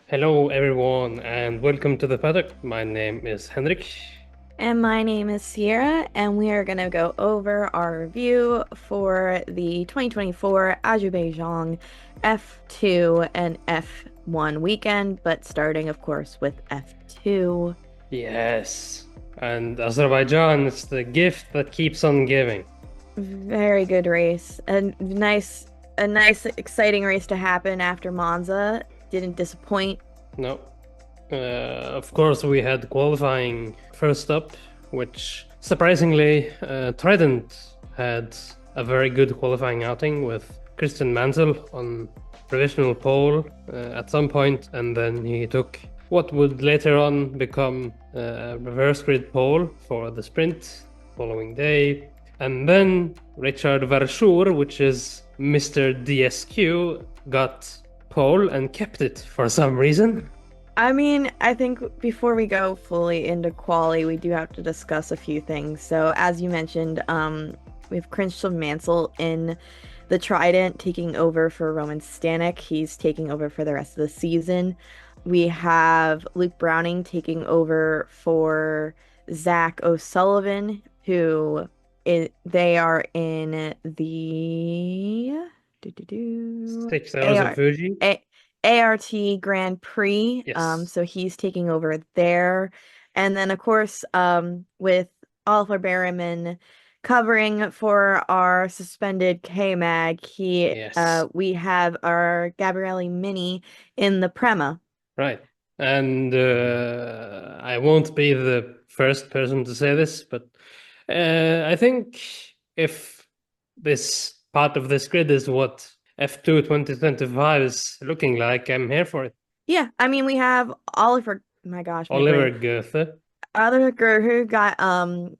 Hello, everyone, and welcome to the paddock. My name is Henrik. And my name is Sierra, and we are going to go over our review for the 2024 Azerbaijan F2 and F1 weekend, but starting, of course, with F2. Yes, and Azerbaijan is the gift that keeps on giving. Very good race. A nice, exciting race to happen after Monza. Didn't disappoint. No, of course, we had qualifying first up, which surprisingly, Trident had a very good qualifying outing with Christian Mansell on provisional pole at some point, and then he took what would later on become a reverse grid pole for the sprint following day. And then Richard Verschoor, which is Mr. DSQ, got pole and kept it for some reason. I mean, I think before we go fully into quali, we do have to discuss a few things. So, as you mentioned, we have Christian Mansell in the Trident taking over for Roman Stanek. He's taking over for the rest of the season. We have Luke Browning taking over for Zach O'Sullivan, they are in the Six hours of AR, Fuji. A, ART Grand Prix. Yes. So he's taking over there. And then, of course, with Oliver Berryman covering for our suspended K-Mag, Yes. we have our Gabriele Mini in the Prema. Right. And I won't be the first person to say this, but I think if this part of this grid is what F2 2025 is looking like, I'm here for it. Yeah, I mean we have Oliver. My gosh, my brain. Oliver Goethe. Oliver who got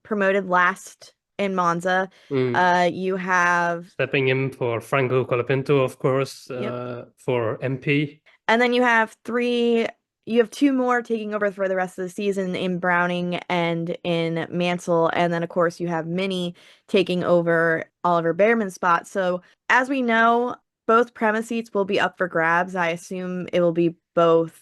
promoted last in Monza. Mm. You have Stepping in for Franco Colapinto, of course, yep, for MP. and then you have two more taking over for the rest of the season in Browning and in Mansell. And then, of course, you have Minnie taking over Oliver Behrman's spot. So, as we know, both premise seats will be up for grabs. I assume it will be both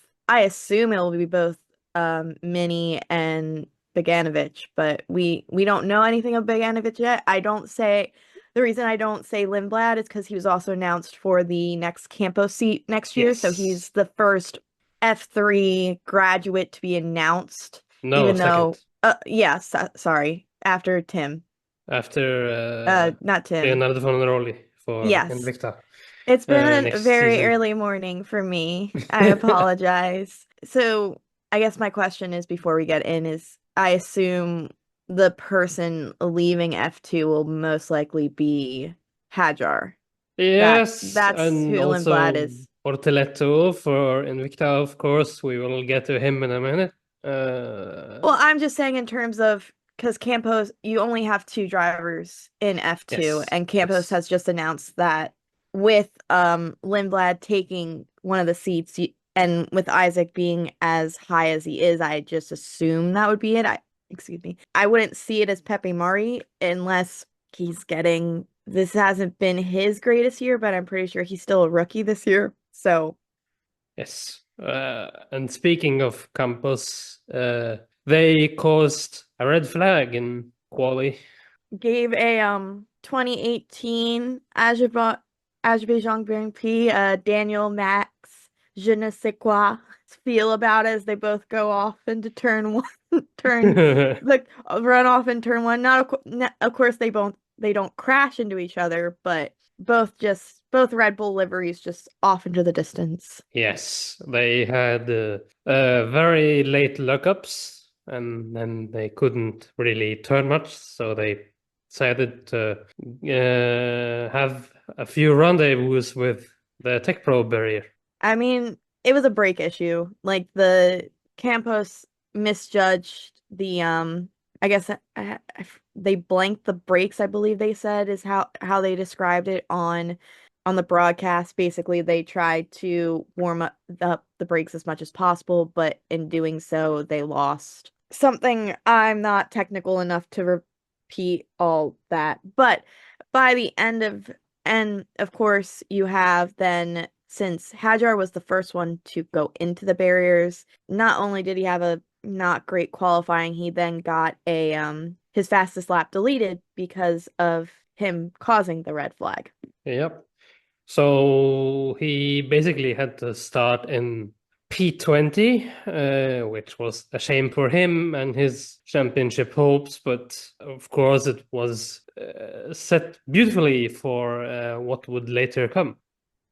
Minnie and Bogdanovich, but we don't know anything of Bogdanovich yet. The reason I don't say Lindblad is because he was also announced for the next Campo seat next year. So Yes. he's the first F3 graduate to be announced, No, even though, second. yes, sorry, after Tim. After Not Tim. Leonardo Fornaroli for Yes. Invicta It's been a next very season. early morning for me. I apologize. So, I guess my question is before we get in is I assume the person leaving F2 will most likely be Hajar. Yes, That's and who Lindblad also is. Orteletto for Invicta, of course. We will get to him in a minute. Well, I'm just saying in terms of because Campos, you only have two drivers in F2, Yes, and Campos yes. has just announced that with Lindblad taking one of the seats and with Isaac being as high as he is, I just assume that would be it. Excuse me. I wouldn't see it as Pepe Mari unless he's getting this hasn't been his greatest year, but I'm pretty sure he's still a rookie this year. So Yes. And speaking of Campos, they caused a red flag in quali. gave a 2018 Azerbaijan Grand Prix Daniel Max je ne sais quoi feel about as they both go off into turn one turn like run off in turn one. Of course they don't crash into each other, but both Red Bull liveries just off into the distance. Yes, they had very late lockups, and then they couldn't really turn much, so they decided to have a few rendezvous with the Tech Pro barrier. I mean, it was a brake issue. Like the Campos misjudged the I guess they blanked the brakes, I believe they said is how they described it on the broadcast. Basically, they tried to warm up the brakes as much as possible, but in doing so, they lost something. I'm not technical enough to repeat all that, but by the end of and of course, you have then since Hajar was the first one to go into the barriers, not only did he have a not great qualifying, he then got a his fastest lap deleted because of him causing the red flag. Yep. So he basically had to start in P20, which was a shame for him and his championship hopes, but of course it was set beautifully for what would later come.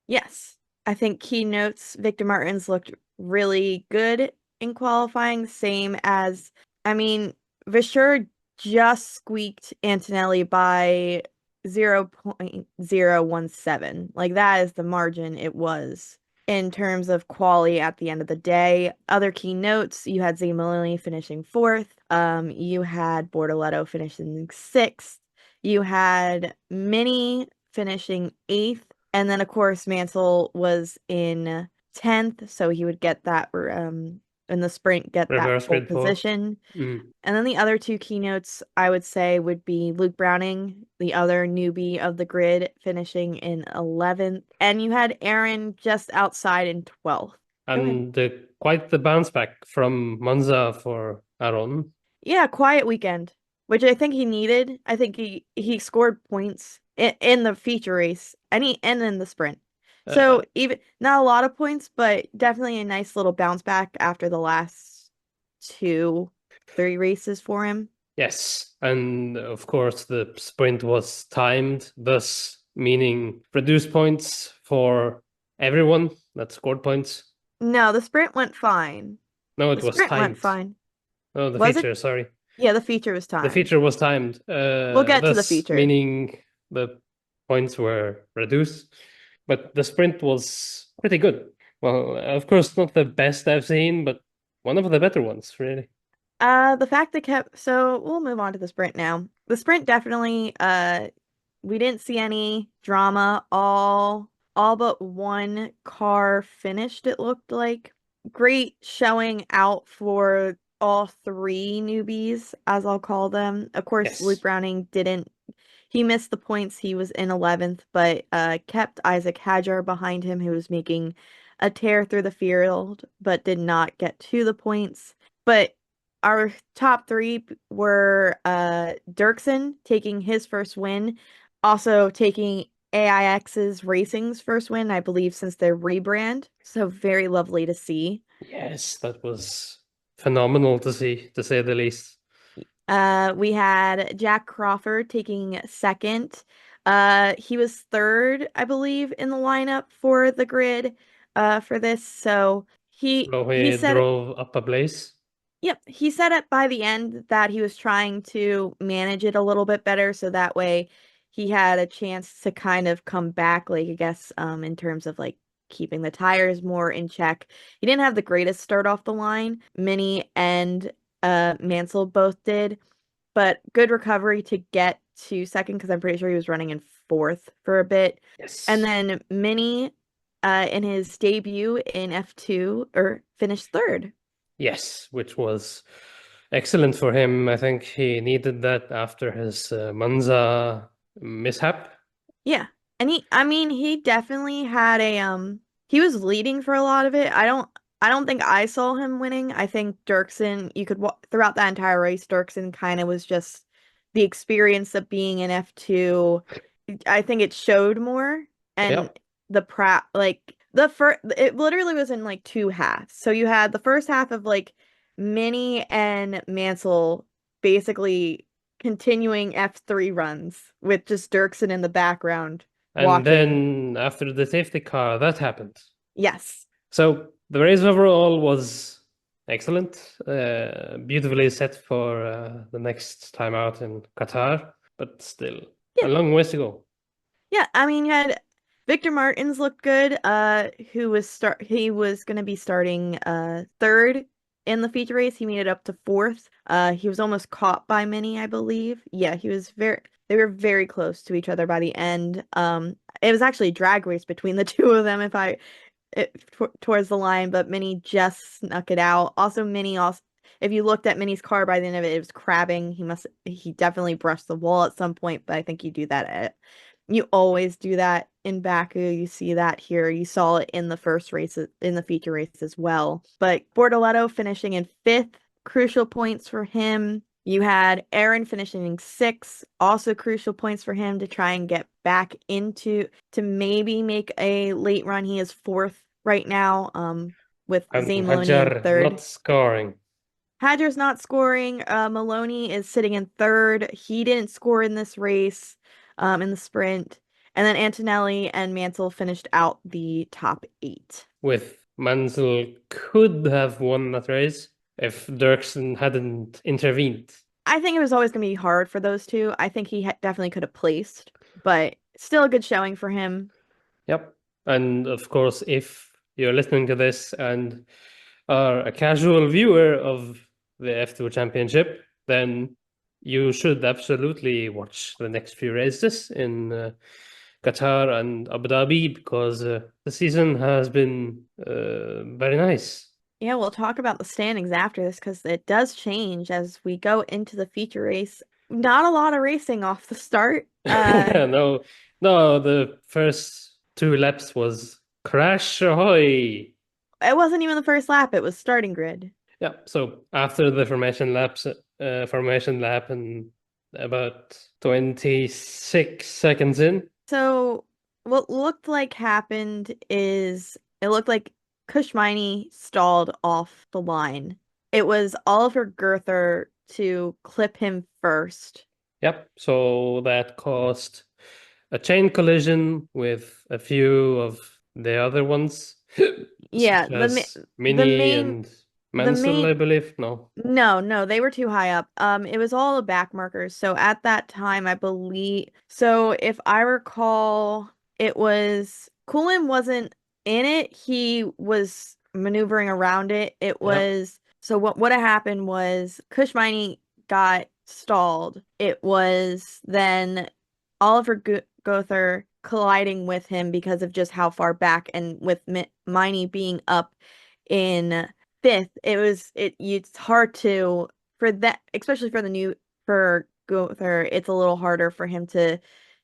Yes, I think keynotes Victor Martins looked really good in qualifying, same as, I mean, Vischer just squeaked Antonelli by 0.017. Like that is the margin it was in terms of quali at the end of the day. Other keynotes, you had Zamolini finishing fourth, you had Bortoletto finishing sixth, you had Mini finishing eighth, and then, of course, Mansell was in 10th, so he would get that in the sprint, get that Reverse pole grid pole. position. Mm. And then the other two keynotes I would say would be Luke Browning, the other newbie of the grid, finishing in 11th. And you had Aaron just outside in 12th. Go ahead. And quite the bounce back from Monza for Aaron. Yeah, quiet weekend, which I think he needed. I think he scored points in the feature race and in the sprint. Uh, So even not a lot of points, but definitely a nice little bounce back after the last two, three races for him. yes, and of course the sprint was timed, thus meaning reduced points for everyone that scored points. No, the sprint went fine. No, The it was sprint went timed. fine. Oh, the Was it? feature, sorry. Yeah, the feature was The timed. feature was timed, We'll get to the thus feature. meaning the points were reduced. But the sprint was pretty good. Well, of course, not the best I've seen, but one of the better ones, really. The fact that kept so we'll move on to the sprint now. The sprint definitely we didn't see any drama. All but one car finished, it looked like. Great showing out for all three newbies, as I'll call them. Of course, Luke Yes. Browning didn't he missed the points. He was in 11th, but kept Isaac Hadjar behind him, who was making a tear through the field, but did not get to the points. But our top three were Dirksen taking his first win, also taking AIX's Racing's first win, I believe, since their rebrand. So very lovely to see. Yes, that was phenomenal to see, to say the least. We had Jack Crawford taking second. He was third, I believe, in the lineup for the grid, for this. So So he he said, drove up a place. yep, he said it by the end that he was trying to manage it a little bit better, so that way he had a chance to kind of come back, like I guess, in terms of like keeping the tires more in check. He didn't have the greatest start off the line. Minnie and Mansell both did, but good recovery to get to second because I'm pretty sure he was running in fourth for a bit. And Yes. then Minnie, in his debut in F2, or finished third. Yes, which was excellent for him. I think he needed that after his Monza mishap. Yeah. And I mean, he definitely had a he was leading for a lot of it. I don't think I saw him winning. I think Dirksen, you could throughout that entire race, Dirksen kind of was just the experience of being in F2. I think it showed more, and Yep. the prep like the first it literally was in like two halves. So you had the first half of like Minnie and Mansell basically continuing F3 runs with just Dirksen in the background And watching. then after the safety car, that happened. Yes. So the race overall was excellent, beautifully set for the next time out in Qatar, but still a Yeah. long ways to go. Yeah, I mean, you had Victor Martins looked good, who was he was going to be starting third in the feature race. He made it up to fourth. He was almost caught by Minnie, I believe. Yeah, he was very they were very close to each other by the end. It was actually a drag race between the two of them if I towards the line, but Minnie just snuck it out. Also, Minnie also if you looked at Minnie's car by the end of it, it was crabbing. He definitely brushed the wall at some point, but I think you do that You always do that in Baku. You see that here. You saw it in the first race, in the feature race as well. But Bortoleto finishing in fifth, crucial points for him. You had Aaron finishing in sixth, also crucial points for him to try and get back into to maybe make a late run. He is fourth right now, with And Zane Maloney in Hajar not third. scoring. Hadger's not scoring. Maloney is sitting in third. He didn't score in this race, in the sprint. And then Antonelli and Mansell finished out the top eight. With Mansell could have won that race if Dirksen hadn't intervened. I think it was always going to be hard for those two. I think he definitely could have placed, but still a good showing for him. Yep. And of course, if you're listening to this and are a casual viewer of the F2 Championship, then you should absolutely watch the next few races in Qatar and Abu Dhabi because the season has been very nice. Yeah, we'll talk about the standings after this because it does change as we go into the feature race. Not a lot of racing off the start. Yeah, no, no, the first two laps was crash ahoy. It wasn't even the first lap, it was starting grid. Yeah, so after the formation lap and about 26 seconds in. So what looked like happened is it looked like Kushmini stalled off the line. It was Oliver Gerther to clip him first. Yep, so that caused a chain collision with a few of the other ones, Yeah, such as the Mini main and the Mansell, main I believe. No. no, they were too high up. It was all the back markers. So at that time, I believe, so if I recall, it was Coolin wasn't in it. He was maneuvering around it. It Yep. was, so what had happened was Kushmini got stalled. It was then Oliver Gother colliding with him because of just how far back, and with Miney being up in fifth, it's hard to, for that, especially for the new, for Gother, it's a little harder for him to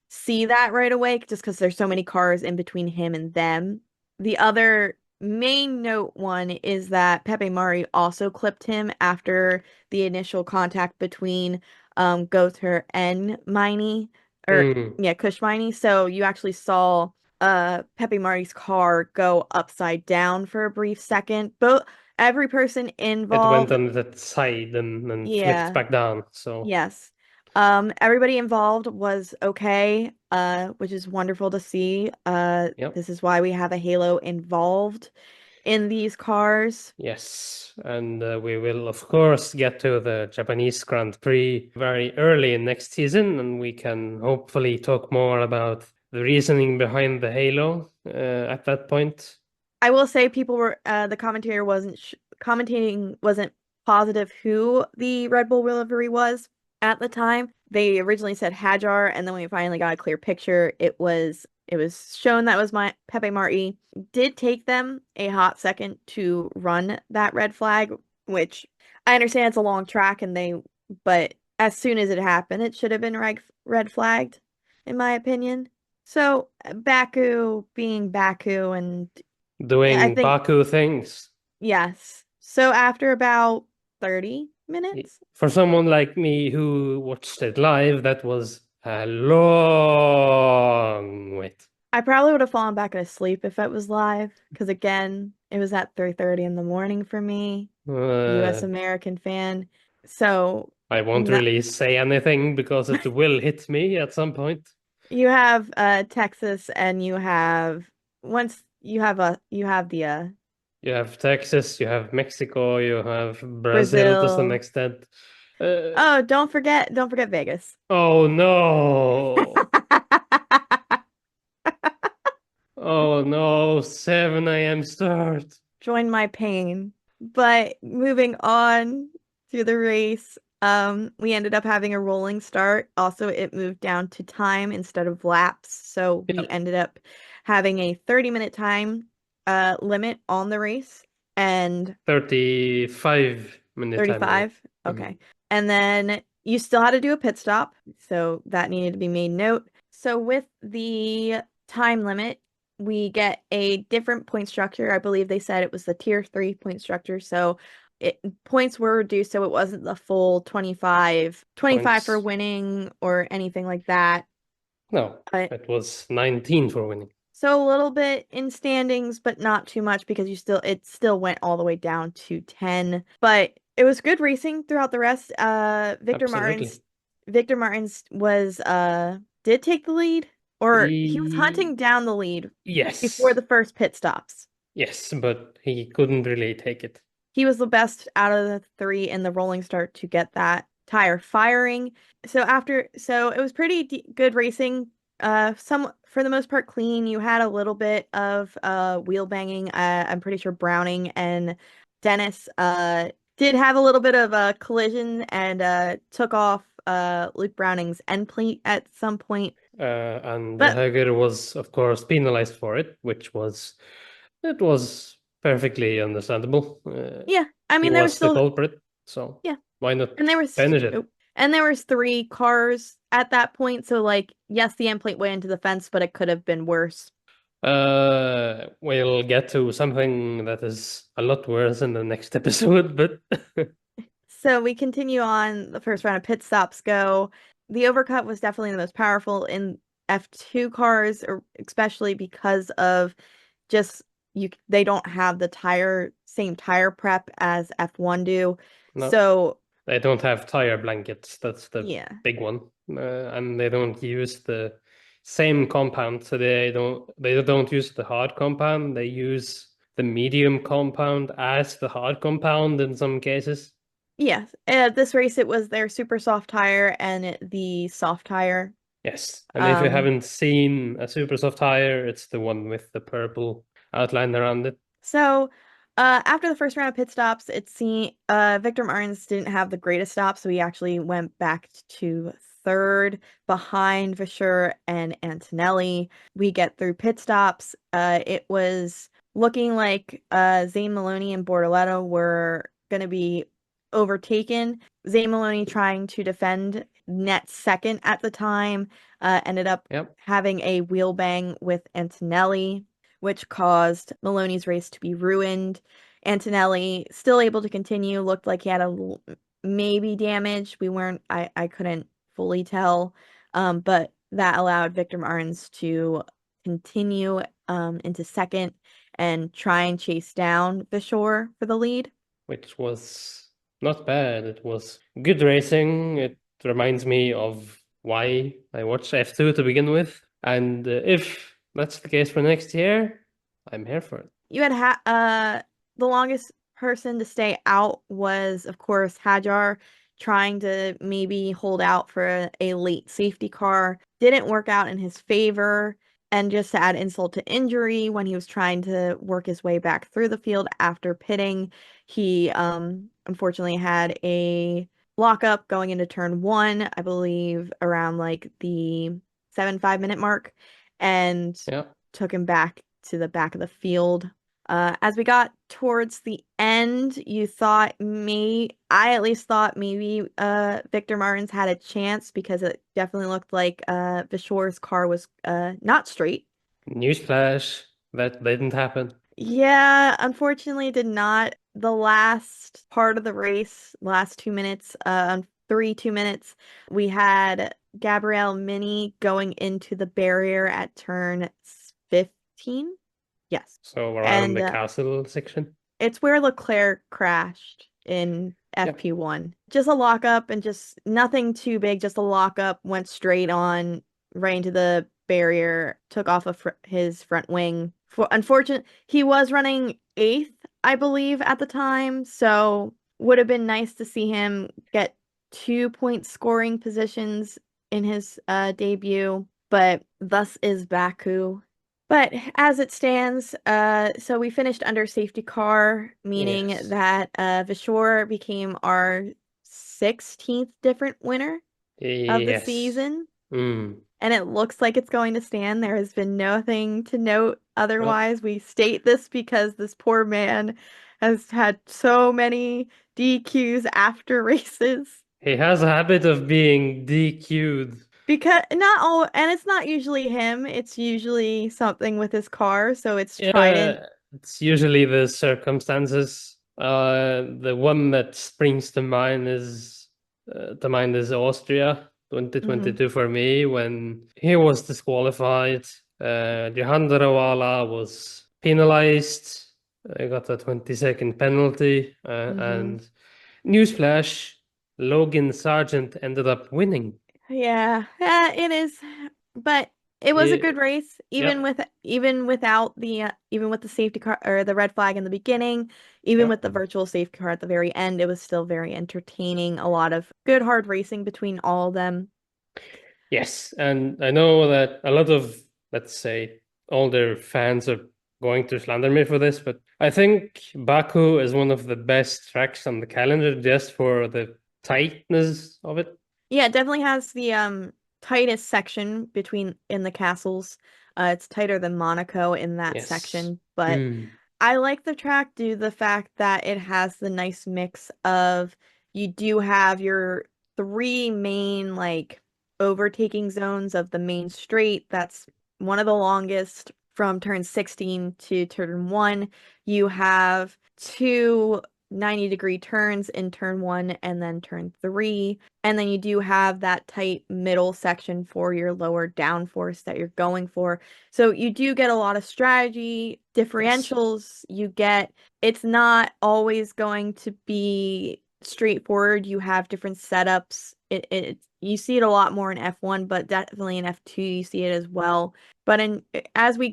see that right away just because there's so many cars in between him and them. The other main note one is that Pepe Mari also clipped him after the initial contact between Gother and Miney, or Mm. yeah, Kush Miney. So you actually saw Pepe Mari's car go upside down for a brief second. But every person It went involved, on that side and flipped yeah, back down. So, yes. Everybody involved was okay, which is wonderful to see. yep. This is why we have a Halo involved in these cars. Yes, and we will, of course, get to the Japanese Grand Prix very early in next season, and we can hopefully talk more about the reasoning behind the Halo at that point. I will say people were the commentator wasn't commentating wasn't positive who the Red Bull livery was at the time. They originally said Hajar, and then when we finally got a clear picture, it was shown that was my Pepe Marti. Did take them a hot second to run that red flag, which I understand it's a long track and but as soon as it happened, it should have been red flagged, in my opinion. So Baku being Baku, and I Doing think, Baku things. yes. So after about 30 minutes, For someone like me who watched it live, that was a long wait. I probably would have fallen back asleep if it was live, because again, it was at 3:30 in the morning for me, US Uh, American fan. So I won't no, really say anything because it will hit me at some point. you have Texas, and you have, once you have the You have Texas, you have Mexico, you have Brazil to some Brazil. extent. Uh, Oh, don't forget Vegas. oh no. Oh no, 7 a.m. start. Join my pain. But moving on to the race, we ended up having a rolling start. Also, it moved down to time instead of laps, so we Yep, ended up having a 30-minute time limit on the race, and 35-minute time limit. 35. Mhm. Okay. And then you still had to do a pit stop, so that needed to be made note. So with the time limit, we get a different point structure. I believe they said it was the tier 3 point structure. So points were reduced so it wasn't the full 25 for Points. winning or anything like that. No, But it was 19 for winning. so a little bit in standings, but not too much because it still went all the way down to 10. But it was good racing throughout the rest. Absolutely. Victor Martins was did take the lead, or he was He, hunting down the lead before yes, the first pit stops. yes, but he couldn't really take it. He was the best out of the three in the rolling start to get that tire firing. So it was pretty good racing. Some for the most part clean. You had a little bit of wheel banging. I'm pretty sure Browning and Dennis did have a little bit of a collision and took off Luke Browning's end plate at some point. And But Hager was, of course, penalized for it, it was perfectly understandable. yeah, I He mean there was was the still culprit, so yeah. why And not there was punish it? oh, and there was three cars at that point, so like yes, the end plate went into the fence, but it could have been worse. We'll get to something that is a lot worse in the next episode, but So we continue on. The first round of pit stops go. The overcut was definitely the most powerful in F2 cars, or especially because of just they don't have the same tire prep as F1 do. no, So they don't have tire blankets. That's the yeah. big one, and they don't use the same compound. So they don't use the hard compound. They use the medium compound as the hard compound in some cases. Yes. This race it was their super soft tire and the soft tire. Yes, and if you Um haven't seen a super soft tire, it's the one with the purple outline around it. So, after the first round of pit stops, it seemed Victor Martins didn't have the greatest stop, so he actually went back to third behind Vischer and Antonelli. We get through pit stops. It was looking like Zane Maloney and Bortoleto were going to be overtaken. Zane Maloney trying to defend net second at the time, ended up Yep. having a wheel bang with Antonelli which caused Maloney's race to be ruined. Antonelli still able to continue, looked like he had maybe damage. I couldn't fully tell. But that allowed Victor Martins to continue into second and try and chase down Vishor for the lead. Which was not bad. It was good racing. It reminds me of why I watched F2 to begin with. And if that's the case for next year, I'm here for it. You had the longest person to stay out was of course Hajar trying to maybe hold out for a late safety car. Didn't work out in his favor. And just to add insult to injury, when he was trying to work his way back through the field after pitting, he unfortunately had a lockup going into turn one, I believe around like the 7 5 minute mark, and Yeah. took him back to the back of the field. As we got towards the end, I at least thought maybe Victor Martins had a chance because it definitely looked like Vishor's car was not straight. Newsflash, that didn't happen. Yeah, unfortunately it did not. The last part of the race, last 2 minutes, 2 minutes, we had Gabrielle Mini going into the barrier at turn 15. Yes. So around And the castle section. it's where Leclerc crashed in Yep. FP1. Just a lockup and just nothing too big, just a lockup, went straight on right into the barrier, took off his front wing. Unfortunate, he was running eighth, I believe, at the time, so would have been nice to see him get 2 point scoring positions in his debut, but thus is Baku. But as it stands, so we finished under safety car, meaning Yes. that Vishor became our 16th different winner of the Yes. season. Mm. And it looks like it's going to stand. There has been nothing to note Well, otherwise. We state this because this poor man has had so many DQs after races. he has a habit of being DQ'd. Because not all, and it's not usually him, it's usually something with his car, so it's Trident. Yeah, it's usually the circumstances. The one that springs to mind is Austria, Hmm. 2022 for me, when he was disqualified. Johan Darawala was penalized. I got a 20-second penalty, Hmm. and newsflash, Logan Sargent ended up winning. Yeah, yeah, it is. But it was a Yeah, good race, even yep, with even without the even with the safety car or the red flag in the beginning, even with yep. the virtual safety car at the very end, it was still very entertaining. A lot of good hard racing between all of them. Yes, and I know that a lot of, let's say, older fans are going to slander me for this, but I think Baku is one of the best tracks on the calendar just for the tightness of it. Yeah, it definitely has the tightest section between in the castles. It's tighter than Monaco in that Yes. section, but Mm. I like the track due to the fact that it has the nice mix of you do have your three main like overtaking zones of the main straight. That's one of the longest from turn 16 to turn 1. You have two 90-degree turns in turn 1 and then turn 3. And then you do have that tight middle section for your lower downforce that you're going for. So you do get a lot of strategy, Yes. differentials. You get, it's not always going to be straightforward. You have different setups. You see it a lot more in F1, but definitely in F2 you see it as well. But as we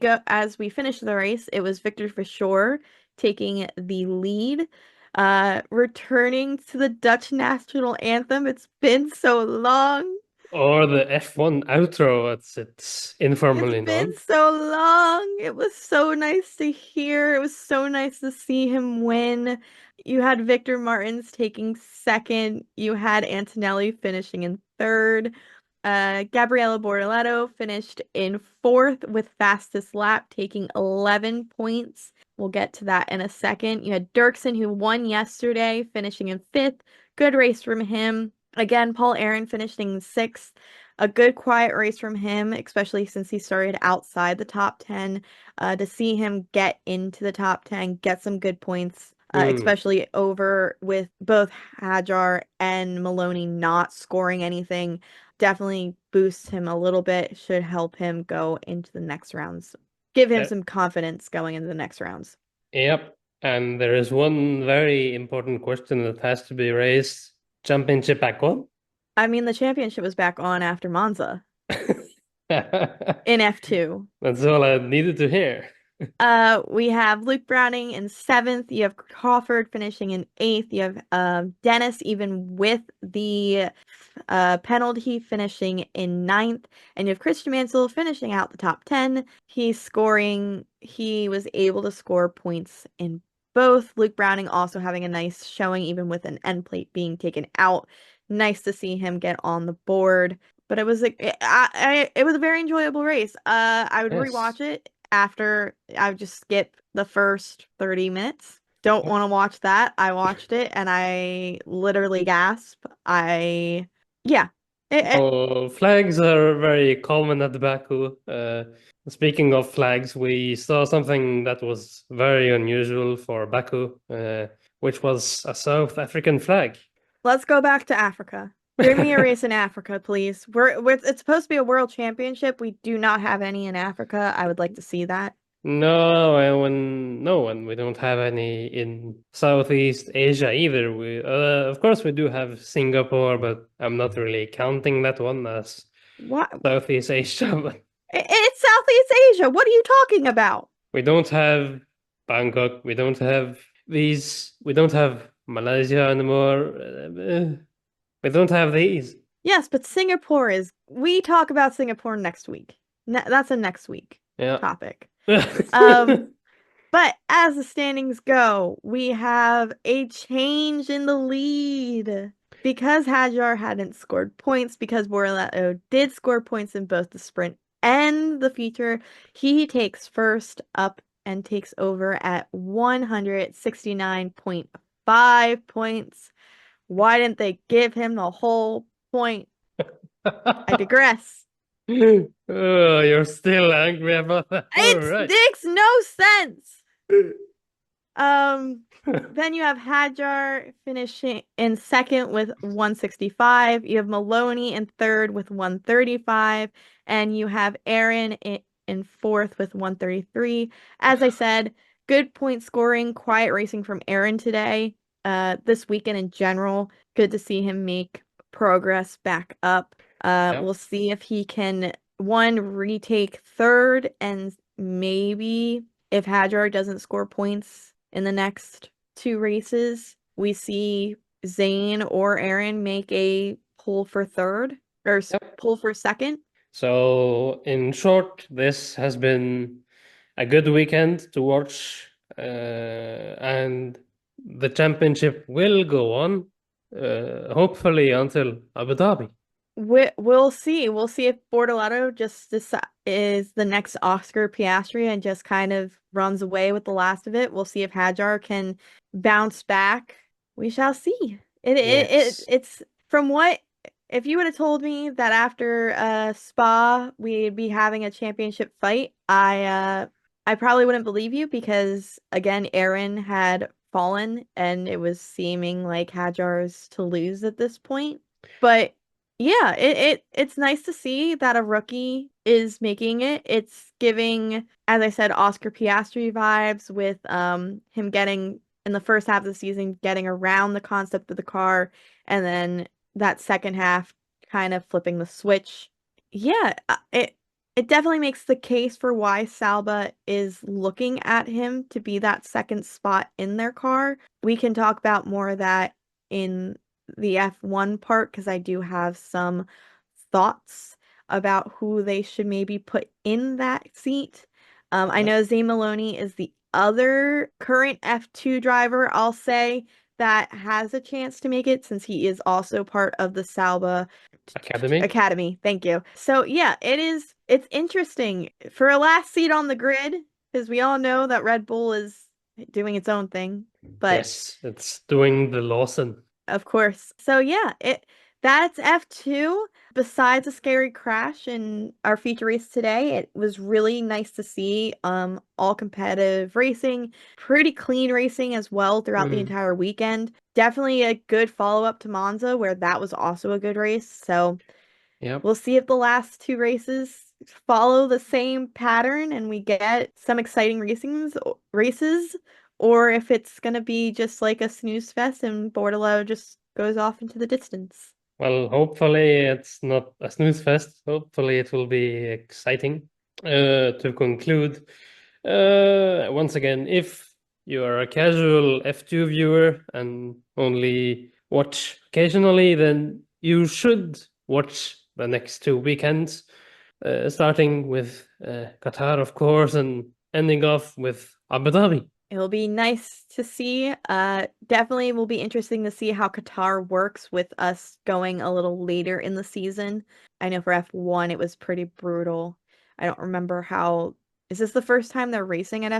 finish the race, it was Victor Verschoor taking the lead. Returning to the Dutch national anthem. It's been so long. Or the F1 outro, as it's It's informally been known. so long. It was so nice to hear. It was so nice to see him win. You had Victor Martins taking second. You had Antonelli finishing in third. Gabriella Bortoleto finished in fourth with fastest lap, taking 11 points. We'll get to that in a second. You had Dirksen, who won yesterday, finishing in fifth. Good race from him. Again, Paul Aaron finishing sixth. A good quiet race from him, especially since he started outside the top 10. To see him get into the top 10, get some good points, Mm. especially over with both Hajar and Maloney not scoring anything, definitely boosts him a little bit, should help him go into the next rounds. Give him Uh, some confidence going into the next rounds. yep. And there is one very important question that has to be raised. Championship back on? I mean, the championship was back on after Monza in F2. That's all I needed to hear. We have Luke Browning in seventh. You have Crawford finishing in eighth. You have Dennis, even with the penalty, finishing in ninth. And you have Christian Mansell finishing out the top 10. He was able to score points in both. Luke Browning also having a nice showing, even with an end plate being taken out. Nice to see him get on the board. But it was a very enjoyable race. I would Yes. rewatch it after I would just skip the first 30 minutes. Don't want to watch that. I watched it and I literally gasp. Yeah. It, Well, flags are very common at Baku. Speaking of flags, we saw something that was very unusual for Baku, which was a South African flag. let's go back to Africa. Give me a race in Africa, please. It's supposed to be a world championship. We do not have any in Africa. I would like to see that. No, and we don't have any in Southeast Asia either. Of course, we do have Singapore, but I'm not really counting that one as What? Southeast Asia. But It's Southeast Asia. What are you talking about? we don't have Bangkok. We don't have these. We don't have Malaysia anymore. We don't have these. Yes, but Singapore is. We talk about Singapore next week. That's a next week Yeah. topic. Um, but as the standings go, we have a change in the lead. Because Hajar hadn't scored points, because Borleto did score points in both the sprint and the feature, he takes first up and takes over at 169.5 points. Why didn't they give him the whole point? I digress. Oh, you're still angry about that. All It right. makes no sense. Um, then you have Hadjar finishing in second with 165. You have Maloney in third with 135, and you have Aaron in fourth with 133. As I said, good point scoring, quiet racing from Aaron today. This weekend in general, good to see him make progress back up. Yep. We'll see if he can retake third and maybe if Hadjar doesn't score points in the next two races, we see Zane or Aaron make a pull for third or Yep. pull for second. So, in short, this has been a good weekend to watch, and the championship will go on, hopefully until Abu Dhabi. We'll see. We'll see if Bortolato just is the next Oscar Piastri and just kind of runs away with the last of it. We'll see if Hadjar can bounce back. We shall see. Yes. It's from what if you would have told me that after Spa we'd be having a championship fight, I probably wouldn't believe you because again, Aaron had fallen and it was seeming like Hadjar's to lose at this point. But yeah, it's nice to see that a rookie is making it. It's giving, as I said, Oscar Piastri vibes with him getting in the first half of the season, getting around the concept of the car, and then that second half kind of flipping the switch. Yeah, it definitely makes the case for why Salba is looking at him to be that second spot in their car. We can talk about more of that in the F1 part because I do have some thoughts about who they should maybe put in that seat. I Yep. know Zay Maloney is the other current F2 driver, I'll say, that has a chance to make it since he is also part of the Sauber Academy. Academy. Thank you. So yeah, it's interesting for a last seat on the grid because we all know that Red Bull is doing its own thing, but Yes, it's doing the Lawson. of course. So yeah, it that's F2. Besides a scary crash in our feature race today, it was really nice to see all competitive racing, pretty clean racing as well throughout the Mm. entire weekend. Definitely a good follow-up to Monza where that was also a good race. So Yep. we'll see if the last two races follow the same pattern and we get some exciting races, or if it's gonna be just like a snooze fest and Bordello just goes off into the distance. Well, hopefully it's not a snooze fest. Hopefully it will be exciting. To conclude, once again, if you are a casual F2 viewer and only watch occasionally, then you should watch the next two weekends, starting with Qatar, of course, and ending off with Abu Dhabi. It'll be nice to see. Definitely will be interesting to see how Qatar works with us going a little later in the season. I know for F1 it was pretty brutal. I don't remember how. Is this the first time they're racing at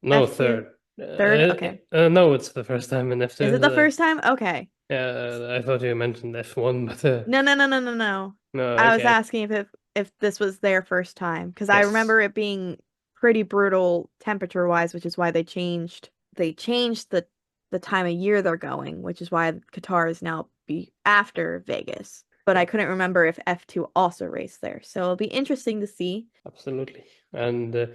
No, F2? third. Third? Okay. No, it's the first time in Is it F2. the first time? Okay. I thought you mentioned F1, but No, no, no, no, no, no. no, I was okay. asking if this was their first time because I Yes, remember it being pretty brutal temperature wise, which is why they changed the time of year they're going, which is why Qatar is now be after Vegas. But I yep, couldn't remember if F2 also raced there. So it'll be interesting to see. absolutely. And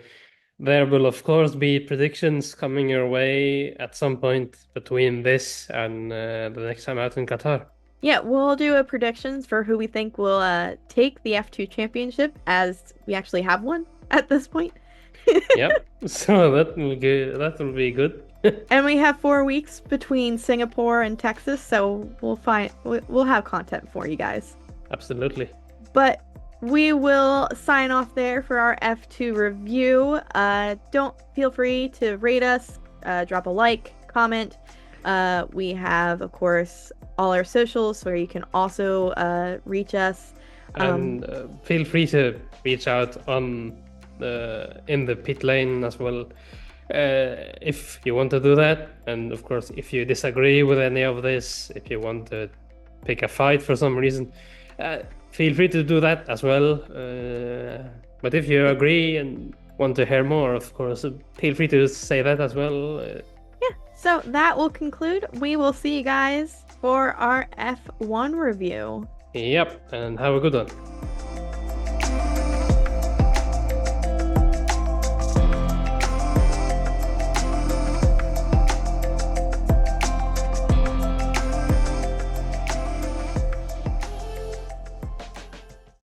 there will, of course, be predictions coming your way at some point between this and the next time out in Qatar. Yeah, we'll do a predictions for who we think will take the F2 championship as we actually have one at this point. Yep. So that will be good. And we have 4 weeks between Singapore and Texas, so we'll have content for you guys. Absolutely. But we will sign off there for our F2 review. Don't feel free to rate us, drop a like, comment. We have, of course, all our socials where you can also reach us. And feel free to reach out on in the pit lane as well, if you want to do that. And of course, if you disagree with any of this, if you want to pick a fight for some reason, feel free to do that as well. But if you agree and want to hear more, of course, feel free to say that as well. Yeah, so that will conclude. We will see you guys for our F1 review. Yep, and have a good one.